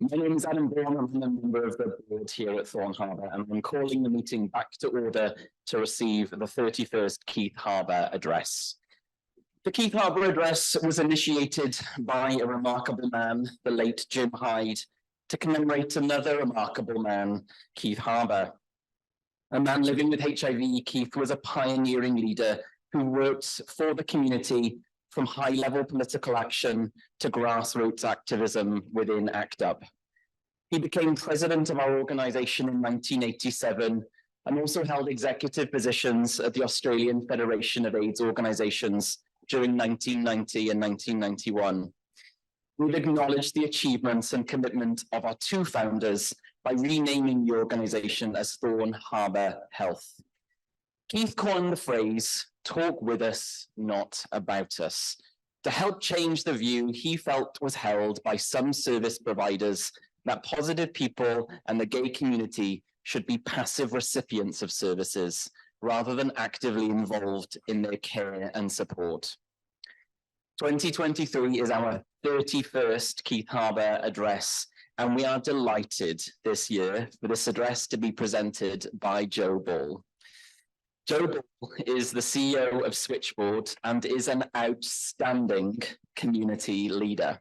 My name is Adam Bourne. I'm a member of the board here at Thorne Harbour, and I'm calling the meeting back to order to receive the 31st Keith Harbour Address. The Keith Harbour Address was initiated by a remarkable man, the late Jim Hyde, to commemorate another remarkable man, Keith Harbour. A man living with HIV, Keith was a pioneering leader who worked for the community from high-level political action to grassroots activism within ACT UP. He became president of our organisation in 1987 and also held executive positions at the Australian Federation of AIDS Organisations during 1990 and 1991. We've acknowledged the achievements and commitment of our two founders by renaming the organisation as Thorne Harbour Health. Keith coined the phrase, "Talk with us, not about us," to help change the view he felt was held by some service providers that positive people and the gay community should be passive recipients of services rather than actively involved in their care and support. 2023 is our 31st Keith Harbour Address, and we are delighted this year for this address to be presented by Joe Ball. Joe Ball is the CEO of Switchboard and is an outstanding community leader.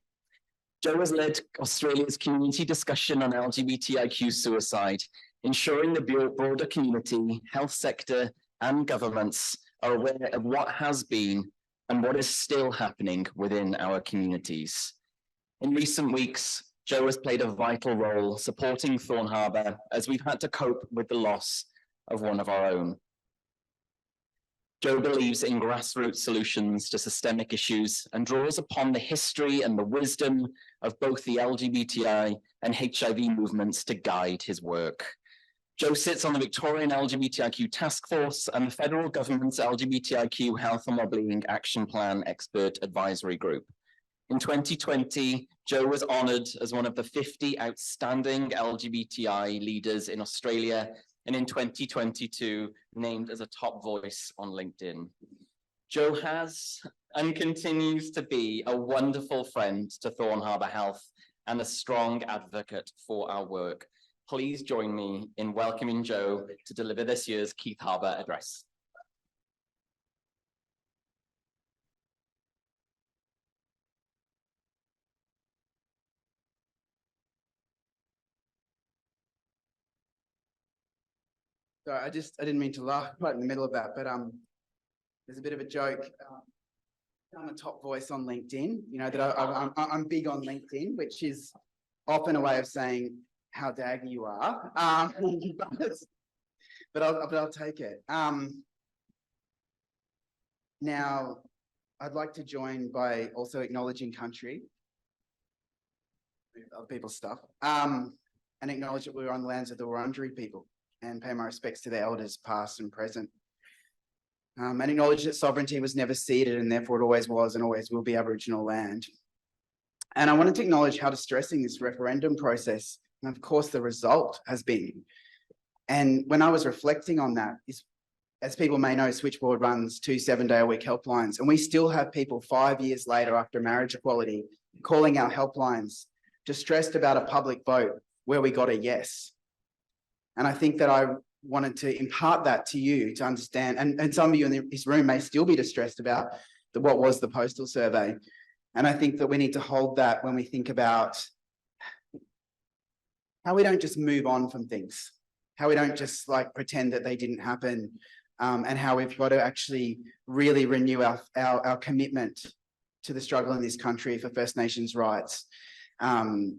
Joe has led Australia's community discussion on LGBTIQ suicide, ensuring the broader community, health sector, and governments are aware of what has been and what is still happening within our communities. In recent weeks, Joe has played a vital role supporting Thorne Harbour as we've had to cope with the loss of one of our own. Joe believes in grassroots solutions to systemic issues and draws upon the history and the wisdom of both the LGBTI and HIV movements to guide his work. Joe sits on the Victorian LGBTIQ Task Force and the federal government's LGBTIQ Health and Wellbeing Action Plan Expert Advisory Group. In 2020, Joe was honoured as one of the 50 outstanding LGBTI leaders in Australia, and in 2022, named as a top voice on LinkedIn. Joe has and continues to be a wonderful friend to Thorne Harbour Health and a strong advocate for our work. Please join me in welcoming Joe to deliver this year's Keith Harbour Address. So I didn't mean to laugh right in the middle of that, but there's a bit of a joke. I'm a top voice on LinkedIn, you know, that I'm big on LinkedIn, which is often a way of saying how daggy you are. But I'll take it. Now, I'd like to join by also acknowledging country, other people's stuff, and acknowledge that we're on the lands of the Wurundjeri people, and pay my respects to their elders, past and present. And acknowledge that sovereignty was never ceded, and therefore it always was and always will be Aboriginal land. And I wanted to acknowledge how distressing this referendum process, and of course the result, has been. And when I was reflecting on that, as people may know, Switchboard runs 2 7-day-a-week helplines, and we still have people 5 years later after marriage equality calling our helplines, distressed about a public vote where we got a yes. And I think that I wanted to impart that to you to understand, and some of you in this room may still be distressed about what was the postal survey. And I think that we need to hold that when we think about how we don't just move on from things, how we don't just like pretend that they didn't happen, and how we've got to actually really renew our commitment to the struggle in this country for First Nations rights, and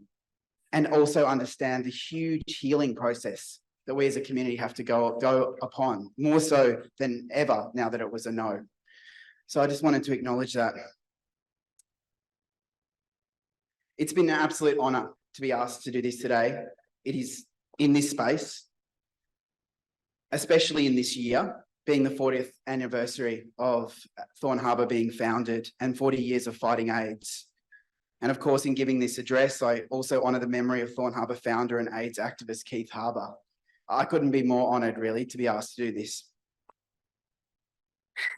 also understand the huge healing process that we as a community have to go upon, more so than ever now that it was a no. So I just wanted to acknowledge that. It's been an absolute honour to be asked to do this today. It is in this space, especially in this year, being the 40th anniversary of Thorne Harbour being founded and 40 years of fighting AIDS. And of course, in giving this address, I also honour the memory of Thorne Harbour founder and AIDS activist Keith Harbour. I couldn't be more honoured, really, to be asked to do this.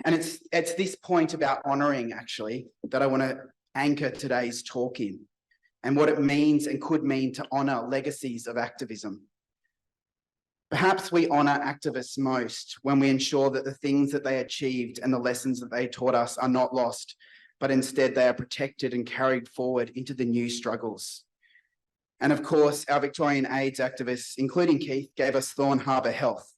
And it's this point about honouring, actually, that I want to anchor today's talk in. and what it means and could mean to honour legacies of activism. Perhaps we honour activists most when we ensure that the things that they achieved and the lessons that they taught us are not lost, but instead they are protected and carried forward into the new struggles. And of course, our Victorian AIDS activists, including Keith, gave us Thorne Harbour Health,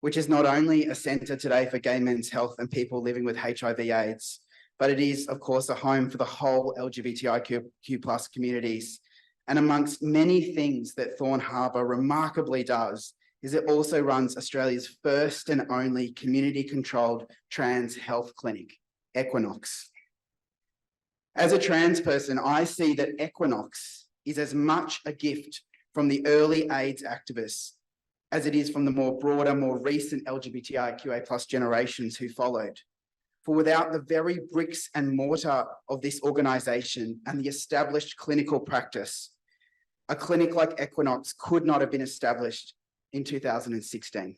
which is not only a centre today for gay men's health and people living with HIV/AIDS, but it is, of course, a home for the whole LGBTIQ+ communities. And amongst many things that Thorne Harbour remarkably does is it also runs Australia's first and only community-controlled trans health clinic, Equinox. As a trans person, I see that Equinox is as much a gift from the early AIDS activists as it is from the more broader, more recent LGBTIQA+ generations who followed. For without the very bricks and mortar of this organisation and the established clinical practice, a clinic like Equinox could not have been established in 2016.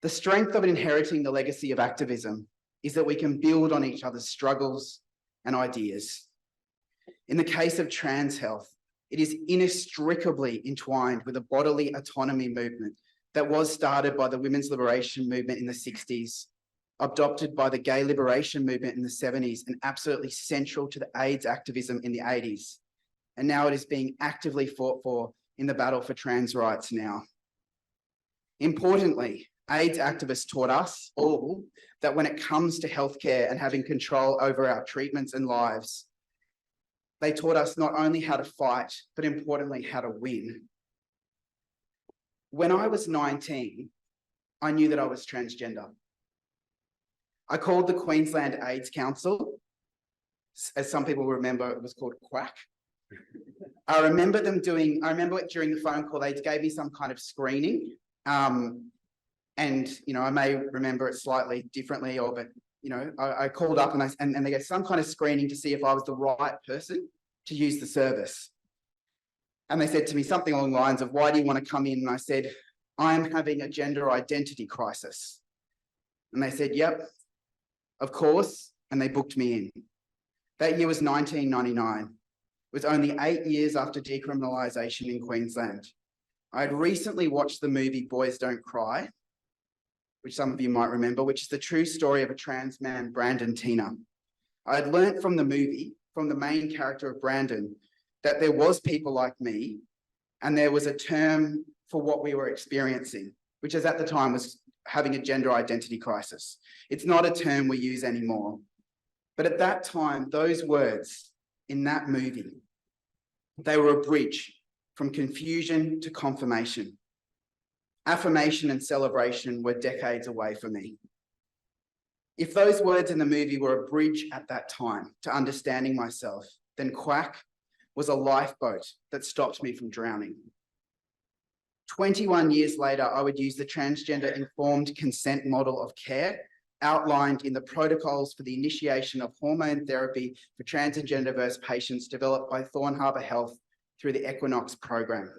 The strength of inheriting the legacy of activism is that we can build on each other's struggles and ideas. In the case of trans health, it is inextricably entwined with a bodily autonomy movement that was started by the women's liberation movement in the 60s, adopted by the gay liberation movement in the 70s, and absolutely central to the AIDS activism in the 80s. And now it is being actively fought for in the battle for trans rights now. Importantly, AIDS activists taught us all that when it comes to healthcare and having control over our treatments and lives, they taught us not only how to fight, but importantly, how to win. When I was 19, I knew that I was transgender. I called the Queensland AIDS Council, as some people remember, it was called Quack. I remember during the phone call, they gave me some kind of screening. And, I may remember it slightly differently, I called up and they gave some kind of screening to see if I was the right person to use the service. And they said to me something along the lines of, why do you want to come in? And I said, I'm having a gender identity crisis. And they said, yep, of course. And they booked me in. That year was 1999. It was only 8 years after decriminalisation in Queensland. I had recently watched the movie Boys Don't Cry, which some of you might remember, which is the true story of a trans man, Brandon Tina. I had learnt from the movie, from the main character of Brandon, that there was people like me and there was a term for what we were experiencing, which at the time was having a gender identity crisis. It's not a term we use anymore. But at that time, those words in that movie, they were a bridge from confusion to confirmation. Affirmation and celebration were decades away for me. If those words in the movie were a bridge at that time to understanding myself, then Quack was a lifeboat that stopped me from drowning. 21 years later, I would use the transgender informed consent model of care outlined in the protocols for the initiation of hormone therapy for trans and gender diverse patients developed by Thorne Harbour Health through the Equinox program.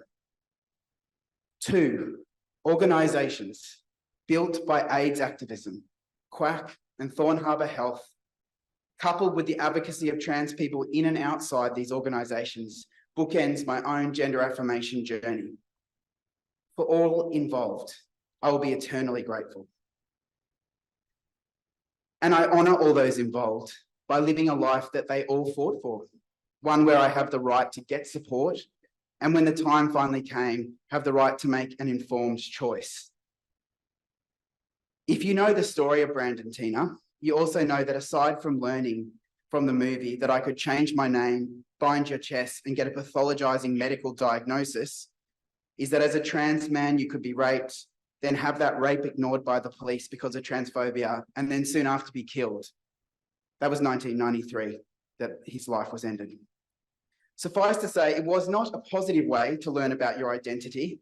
2, organisations built by AIDS activism, Quack and Thorne Harbour Health, coupled with the advocacy of trans people in and outside these organisations, bookends my own gender affirmation journey. For all involved, I will be eternally grateful. And I honour all those involved by living a life that they all fought for, one where I have the right to get support, and when the time finally came, have the right to make an informed choice. If you know the story of Brandon Tina, you also know that aside from learning from the movie that I could change my name, bind your chest, and get a pathologizing medical diagnosis, is that as a trans man, you could be raped, then have that rape ignored by the police because of transphobia, and then soon after be killed. That was 1993 that his life was ended. Suffice to say, it was not a positive way to learn about your identity.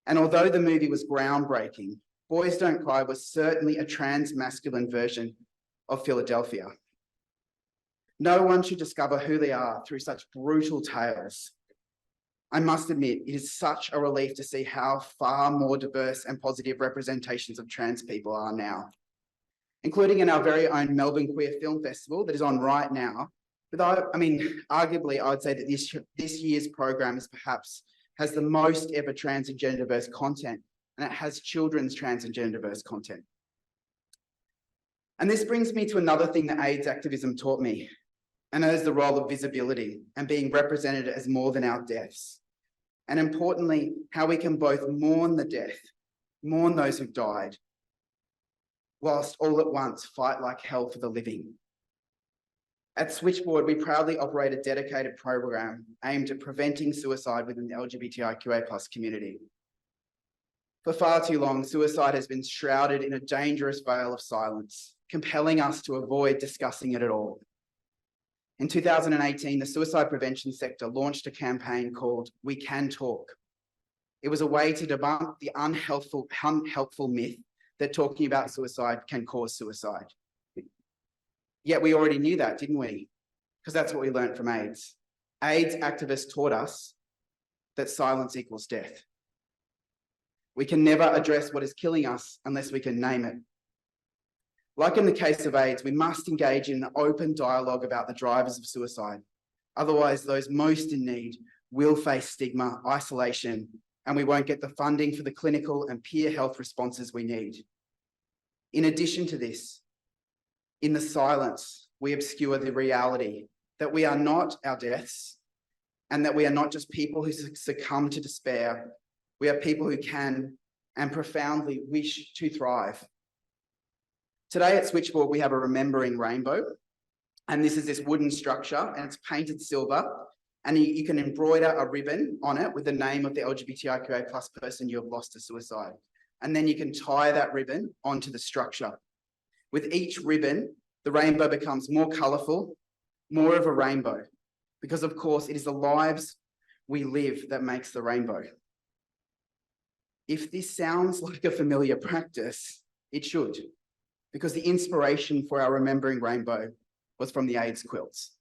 And although the movie was groundbreaking, Boys Don't Cry was certainly a trans-masculine version of Philadelphia. No one should discover who they are through such brutal tales. I must admit, it is such a relief to see how far more diverse and positive representations of trans people are now, including in our very own Melbourne Queer Film Festival that is on right now, But arguably, I would say that this year's program has the most ever trans and gender diverse content, and it has children's trans and gender diverse content. And this brings me to another thing that AIDS activism taught me, and that is the role of visibility and being represented as more than our deaths. And importantly, how we can both mourn the death, mourn those who've died, whilst all at once fight like hell for the living. At Switchboard, we proudly operate a dedicated program aimed at preventing suicide within the LGBTIQA+ community. For far too long, suicide has been shrouded in a dangerous veil of silence, compelling us to avoid discussing it at all. In 2018, the suicide prevention sector launched a campaign called We Can Talk. It was a way to debunk the unhelpful myth that talking about suicide can cause suicide. Yet we already knew that, didn't we? Because that's what we learned from AIDS. AIDS activists taught us that silence equals death. We can never address what is killing us unless we can name it. Like in the case of AIDS, we must engage in an open dialogue about the drivers of suicide. Otherwise, those most in need will face stigma, isolation, and we won't get the funding for the clinical and peer health responses we need. In addition to this, in the silence, we obscure the reality that we are not our deaths, and that we are not just people who succumb to despair. We are people who can and profoundly wish to thrive. Today at Switchboard, we have a remembering rainbow, and this is this wooden structure, and it's painted silver, and you can embroider a ribbon on it with the name of the LGBTIQA+ person you have lost to suicide. And then you can tie that ribbon onto the structure. With each ribbon, the rainbow becomes more colourful, more of a rainbow, because of course it is the lives we live that makes the rainbow. If this sounds like a familiar practice, it should, because the inspiration for our remembering rainbow was from the AIDS quilts.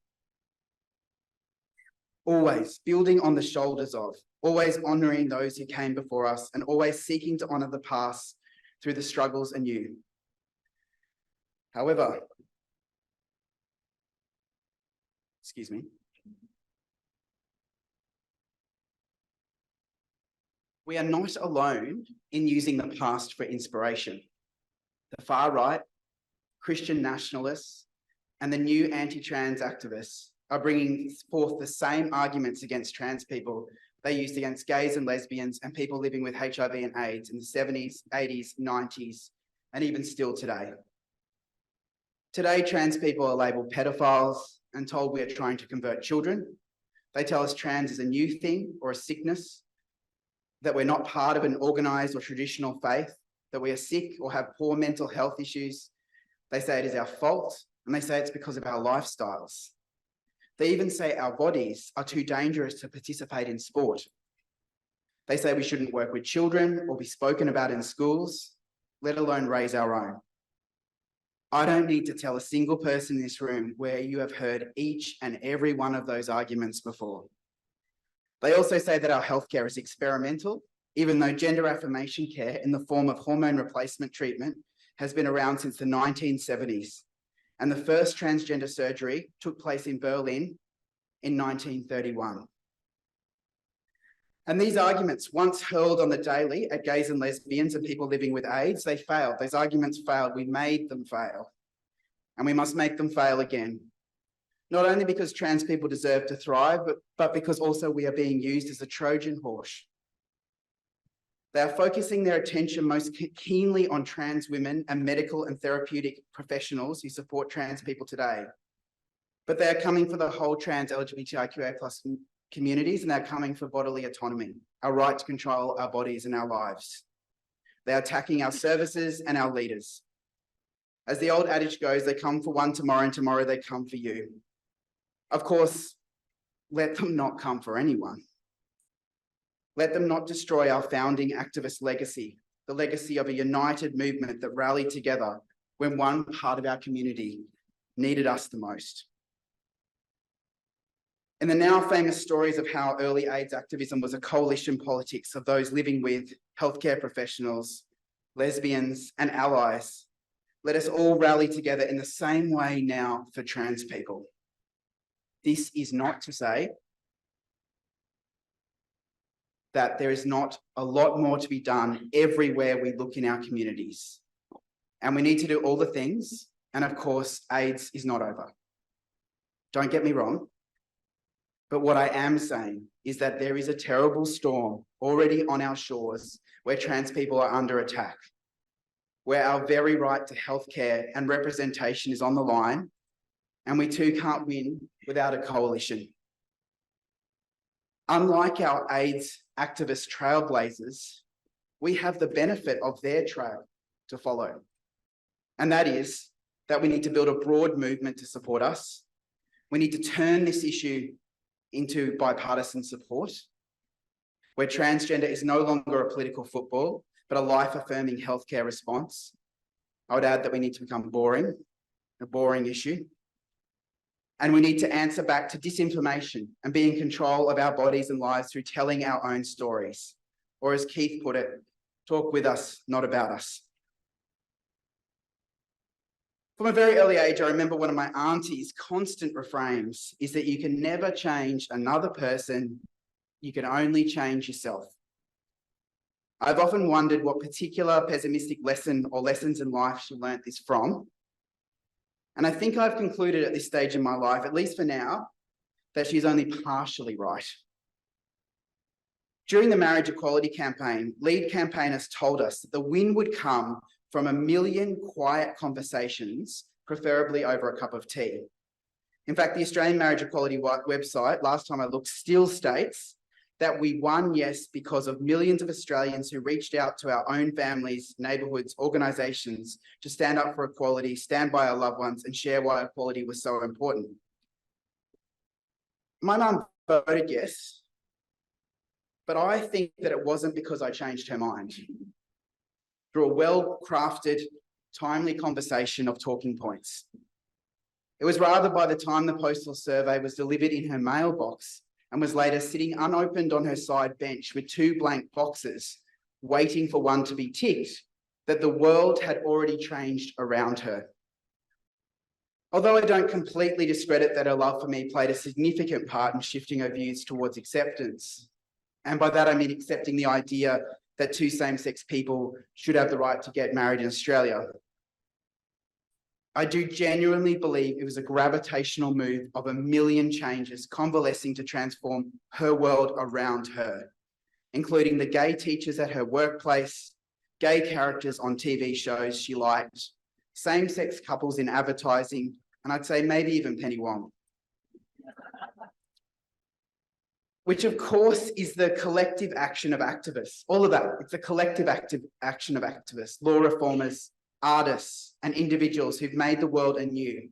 Always building on the shoulders of, always honouring those who came before us, and always seeking to honour the past through the struggles anew. However, we are not alone in using the past for inspiration. The far right, Christian nationalists, and the new anti-trans activists are bringing forth the same arguments against trans people they used against gays and lesbians and people living with HIV and AIDS in the 70s, 80s, 90s, and even still today. Today, trans people are labelled pedophiles and told we are trying to convert children. They tell us trans is a new thing or a sickness, that we're not part of an organised or traditional faith, that we are sick or have poor mental health issues. They say it is our fault, and they say it's because of our lifestyles. They even say our bodies are too dangerous to participate in sport. They say we shouldn't work with children or be spoken about in schools, let alone raise our own. I don't need to tell a single person in this room where you have heard each and every one of those arguments before. They also say that our healthcare is experimental, even though gender affirmation care in the form of hormone replacement treatment has been around since the 1970s. And the first transgender surgery took place in Berlin in 1931. And these arguments, once hurled on the daily at gays and lesbians and people living with AIDS, they failed. Those arguments failed. We made them fail. And we must make them fail again. Not only because trans people deserve to thrive, but because also we are being used as a Trojan horse. They are focusing their attention most keenly on trans women and medical and therapeutic professionals who support trans people today. But they are coming for the whole trans LGBTIQA+ communities, and they're coming for bodily autonomy, our right to control our bodies and our lives. They are attacking our services and our leaders. As the old adage goes, they come for one tomorrow and tomorrow they come for you. Of course, let them not come for anyone. Let them not destroy our founding activist legacy, the legacy of a united movement that rallied together when one part of our community needed us the most. In the now famous stories of how early AIDS activism was a coalition politics of those living with healthcare professionals, lesbians, and allies, let us all rally together in the same way now for trans people. This is not to say that there is not a lot more to be done everywhere we look in our communities. And we need to do all the things. And of course, AIDS is not over. Don't get me wrong. But what I am saying is that there is a terrible storm already on our shores where trans people are under attack, where our very right to healthcare and representation is on the line, and we too can't win without a coalition. Unlike our AIDS activist trailblazers, we have the benefit of their trail to follow. And that is that we need to build a broad movement to support us. We need to turn this issue into bipartisan support, where transgender is no longer a political football, but a life-affirming healthcare response. I would add that we need to become boring, a boring issue. And we need to answer back to disinformation and be in control of our bodies and lives through telling our own stories. Or as Keith put it, talk with us, not about us. From a very early age, I remember one of my auntie's constant refrains is that you can never change another person, you can only change yourself. I've often wondered what particular pessimistic lesson or lessons in life she learnt this from. And I think I've concluded at this stage in my life, at least for now, that she's only partially right. During the marriage equality campaign, lead campaigners told us that the win would come from 1 million quiet conversations, preferably over a cup of tea. In fact, the Australian Marriage Equality website, last time I looked, still states that we won yes because of millions of Australians who reached out to our own families, neighbourhoods, organisations to stand up for equality, stand by our loved ones and share why equality was so important. My mum voted yes, but I think that it wasn't because I changed her mind. Through a well-crafted, timely conversation of talking points. It was rather by the time the postal survey was delivered in her mailbox and was later sitting unopened on her side bench with 2 blank boxes, waiting for one to be ticked, that the world had already changed around her. Although I don't completely discredit that her love for me played a significant part in shifting her views towards acceptance, and by that I mean accepting the idea that 2 same-sex people should have the right to get married in Australia. I do genuinely believe it was a gravitational move of 1 million changes convalescing to transform her world around her, including the gay teachers at her workplace, gay characters on TV shows she liked, same-sex couples in advertising, and I'd say maybe even Penny Wong. Which of course is the collective action of activists. All of that, it's a collective action of activists, law reformers, artists, and individuals who've made the world anew,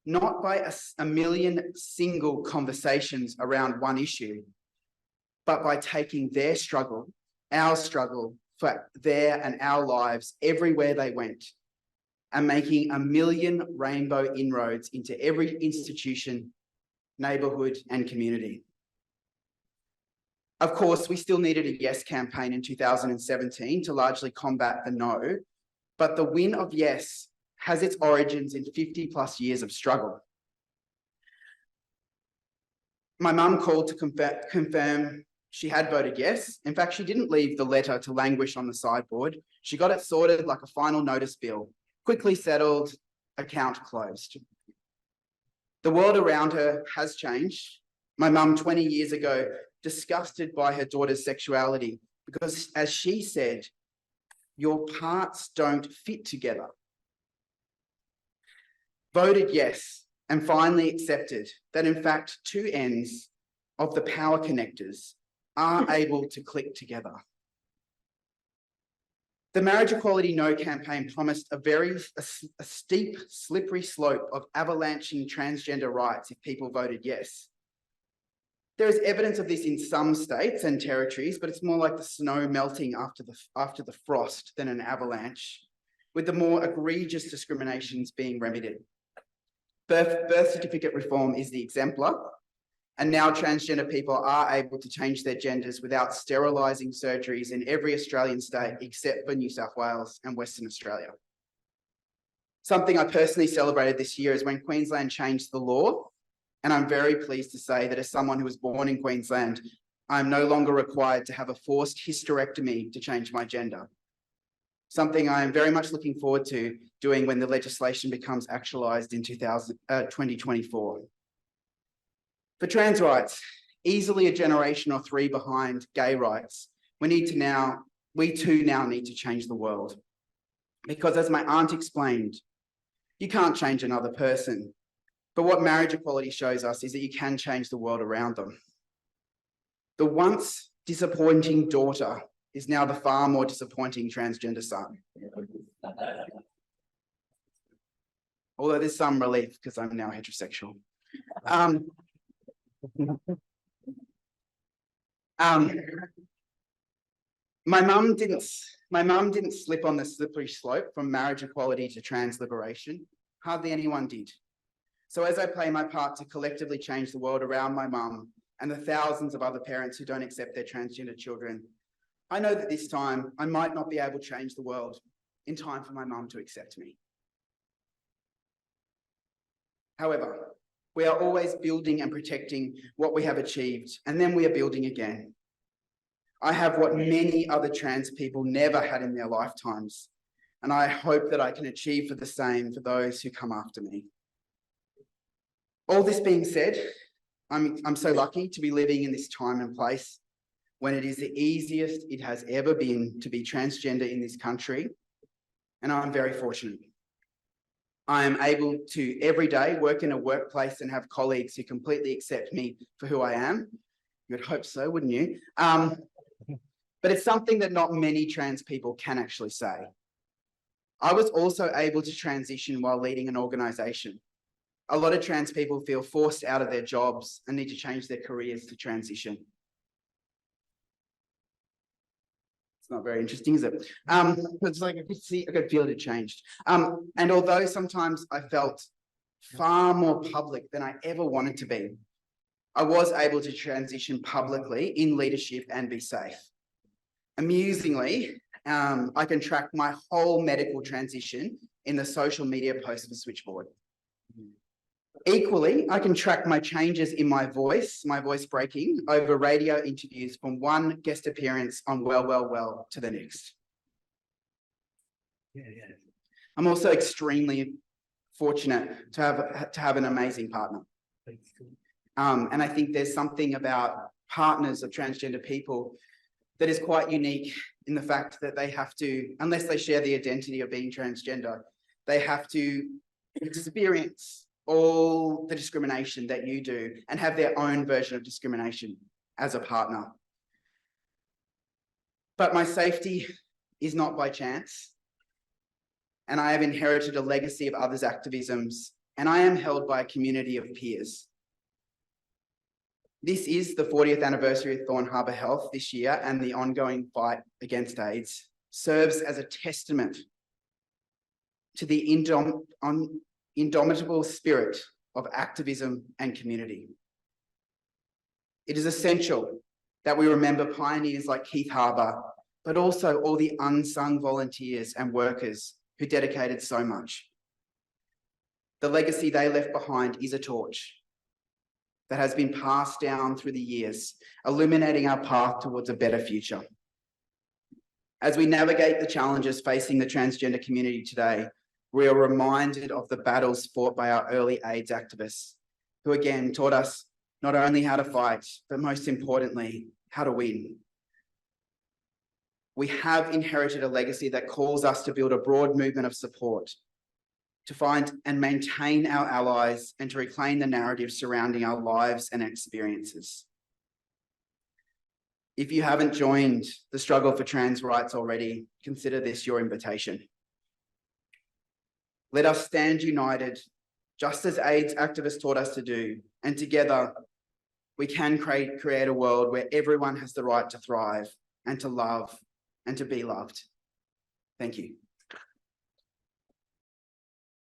not by a million single conversations around one issue, but by taking their struggle, our struggle for their and our lives everywhere they went, and making 1 million rainbow inroads into every institution, neighbourhood, and community. Of course, we still needed a yes campaign in 2017 to largely combat the no, but the win of yes has its origins in 50+ years of struggle. My mum called to confirm she had voted yes. In fact, she didn't leave the letter to languish on the sideboard. She got it sorted like a final notice bill, quickly settled, account closed. The world around her has changed. My mum 20 years ago, disgusted by her daughter's sexuality, because as she said, your parts don't fit together. Voted yes, and finally accepted that in fact 2 ends of the power connectors are able to click together. The Marriage Equality No campaign promised a steep, slippery slope of avalanching transgender rights if people voted yes. There is evidence of this in some states and territories, but it's more like the snow melting after the frost than an avalanche, with the more egregious discriminations being remedied. Birth certificate reform is the exemplar, and now transgender people are able to change their genders without sterilising surgeries in every Australian state except for New South Wales and Western Australia. Something I personally celebrated this year is when Queensland changed the law And I'm very pleased to say that as someone who was born in Queensland, I'm no longer required to have a forced hysterectomy to change my gender. Something I am very much looking forward to doing when the legislation becomes actualised in 2024. For trans rights, easily a generation or three behind gay rights, we too now need to change the world. Because as my aunt explained, you can't change another person, but what marriage equality shows us is that you can change the world around them. The once disappointing daughter is now the far more disappointing transgender son. Although there's some relief because I'm now heterosexual. My mum didn't slip on the slippery slope from marriage equality to trans liberation. Hardly anyone did. So as I play my part to collectively change the world around my mum and the thousands of other parents who don't accept their transgender children, I know that this time I might not be able to change the world in time for my mum to accept me. However, we are always building and protecting what we have achieved, and then we are building again. I have what many other trans people never had in their lifetimes, and I hope that I can achieve for the same for those who come after me. All this being said, I'm so lucky to be living in this time and place when it is the easiest it has ever been to be transgender in this country, and I'm very fortunate. I am able to every day work in a workplace and have colleagues who completely accept me for who I am. You'd hope so, wouldn't you? But it's something that not many trans people can actually say. I was also able to transition while leading an organisation. A lot of trans people feel forced out of their jobs and need to change their careers to transition. It's not very interesting, is it? It's like I could feel it had changed. And although sometimes I felt far more public than I ever wanted to be, I was able to transition publicly in leadership and be safe. Amusingly, I can track my whole medical transition in the social media post of a switchboard. Equally, I can track my changes in my voice breaking over radio interviews from one guest appearance on Well to the next. I'm also extremely fortunate to have an amazing partner. And I think there's something about partners of transgender people that is quite unique in the fact that they have to, unless they share the identity of being transgender, they have to experience all the discrimination that you do and have their own version of discrimination as a partner. But my safety is not by chance, and I have inherited a legacy of others' activisms, and I am held by a community of peers. This is the 40th anniversary of Thorne Harbour Health this year, and the ongoing fight against AIDS serves as a testament to the indomitable spirit of activism and community. It is essential that we remember pioneers like Keith Harbour, but also all the unsung volunteers and workers who dedicated so much. The legacy they left behind is a torch that has been passed down through the years, illuminating our path towards a better future. As we navigate the challenges facing the transgender community today, we are reminded of the battles fought by our early AIDS activists, who again taught us not only how to fight, but most importantly, how to win. We have inherited a legacy that calls us to build a broad movement of support, to find and maintain our allies, and to reclaim the narrative surrounding our lives and experiences. If you haven't joined the struggle for trans rights already, consider this your invitation. Let us stand united, just as AIDS activists taught us to do, and together we can create a world where everyone has the right to thrive and to love and to be loved. Thank you.